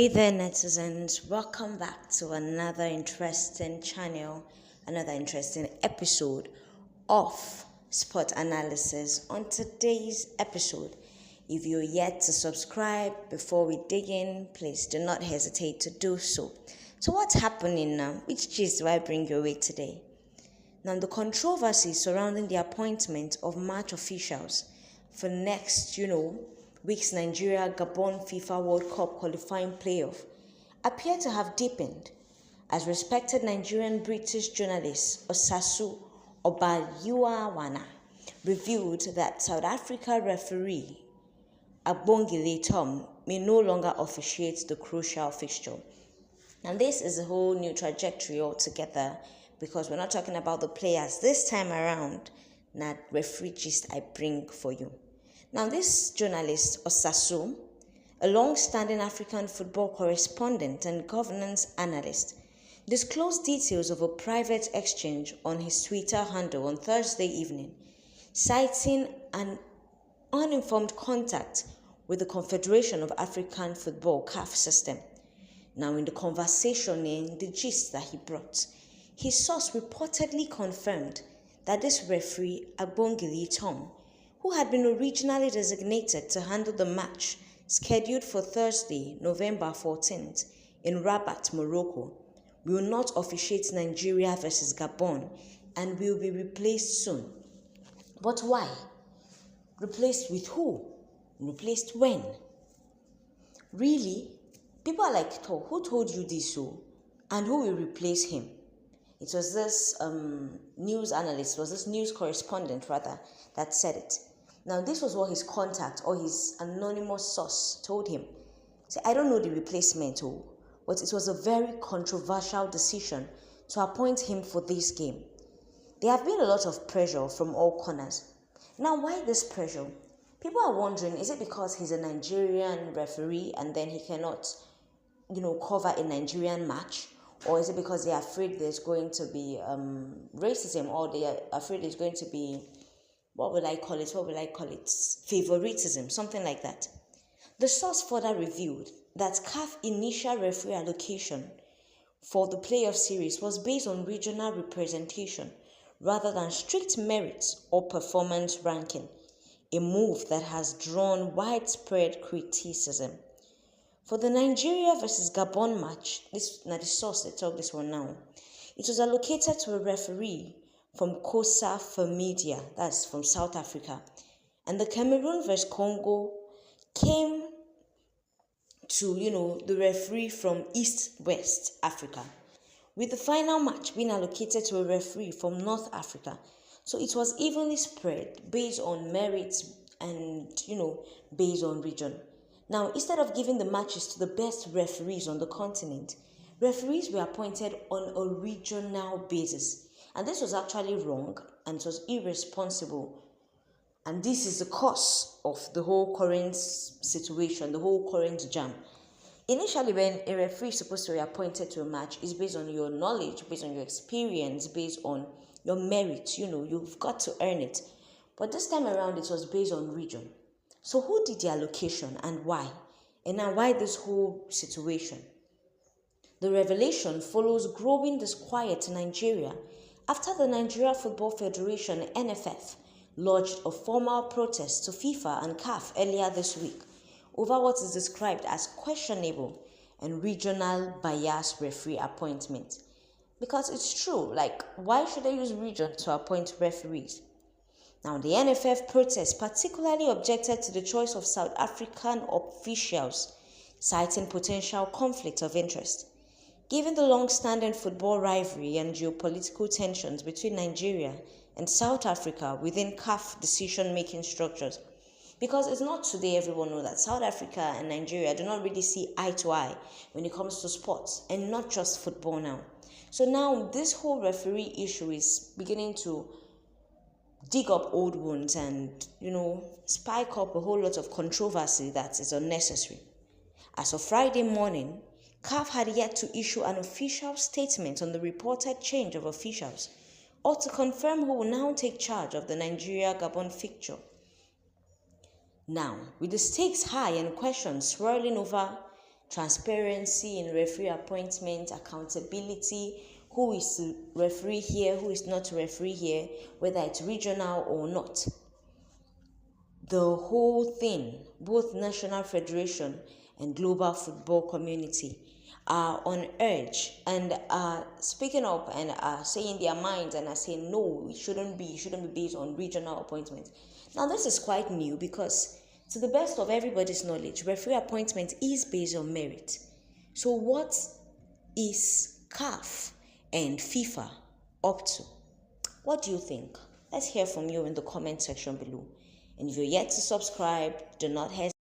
Hey there, netizens. Welcome back to another interesting channel, another interesting episode of Sport Analysis. On today's episode, if you're yet to subscribe before we dig in, please do not hesitate to do so. So, what's happening now? Which gist do I bring your way today? Now, the controversy surrounding the appointment of match officials for next, week's Nigeria-Gabon FIFA World Cup qualifying playoff appear to have deepened as respected Nigerian-British journalist Osasu Obayuawana revealed that South Africa referee Agbongile Tom may no longer officiate the crucial fixture. And this is a whole new trajectory altogether, because we're not talking about the players this time around. Not referee gist I bring for you. Now, this journalist, Osasu, a long-standing African football correspondent and governance analyst, disclosed details of a private exchange on his Twitter handle on Thursday evening, citing an uninformed contact with the Confederation of African Football (CAF) system. Now, in the conversation in the gist that he brought, his source reportedly confirmed that this referee, Agbongile Tom, who had been originally designated to handle the match scheduled for Thursday, November 14th, in Rabat, Morocco, will not officiate Nigeria versus Gabon and will be replaced soon. But why? Replaced with who? Replaced when? Really? People are like, who told you this so? And who will replace him? It was this news correspondent that said it. Now, this was what his contact or his anonymous source told him. See, I don't know the replacement, but it was a very controversial decision to appoint him for this game. There have been a lot of pressure from all corners. Now, why this pressure? People are wondering, is it because he's a Nigerian referee and then he cannot, cover a Nigerian match? Or is it because they are afraid there's going to be racism, or they are afraid there's going to be, what will I call it? Favoritism, something like that. The source further revealed that CAF initial referee allocation for the playoff series was based on regional representation rather than strict merit or performance ranking, a move that has drawn widespread criticism. For the Nigeria versus Gabon match, this now the source they talk this one now, it was allocated to a referee from Kosa Media, that's from South Africa. And the Cameroon versus Congo came to, the referee from East-West Africa, with the final match being allocated to a referee from North Africa. So it was evenly spread based on merit and, based on region. Now, instead of giving the matches to the best referees on the continent, referees were appointed on a regional basis. And this was actually wrong and it was irresponsible. And this is the cause of the whole current situation, the whole current jam. Initially, when a referee is supposed to be appointed to a match, it's based on your knowledge, based on your experience, based on your merit. You've got to earn it. But this time around, it was based on region. So who did the allocation and why? And now why this whole situation? The revelation follows growing disquiet in Nigeria after the Nigeria Football Federation (NFF) lodged a formal protest to FIFA and CAF earlier this week over what is described as questionable and regional bias referee appointment. Because it's true, why should they use region to appoint referees? Now, the NFF protest particularly objected to the choice of South African officials, citing potential conflict of interest. Given the long-standing football rivalry and geopolitical tensions between Nigeria and South Africa within CAF decision-making structures, because it's not today everyone knows that South Africa and Nigeria do not really see eye to eye when it comes to sports, and not just football now. So now this whole referee issue is beginning to dig up old wounds and, spike up a whole lot of controversy that is unnecessary. As of Friday morning, CAF had yet to issue an official statement on the reported change of officials or to confirm who will now take charge of the Nigeria-Gabon fixture. Now, with the stakes high and questions swirling over transparency in referee appointment, accountability, who is to referee here, who is not to referee here, whether it's regional or not. The whole thing, both national federation and global football community, are on urge and are speaking up and are saying their minds and are saying no, it shouldn't be based on regional appointments. Now this is quite new because to the best of everybody's knowledge, referee appointment is based on merit. So what is CAF and FIFA up to? What do you think? Let's hear from you in the comment section below. And if you're yet to subscribe, do not hesitate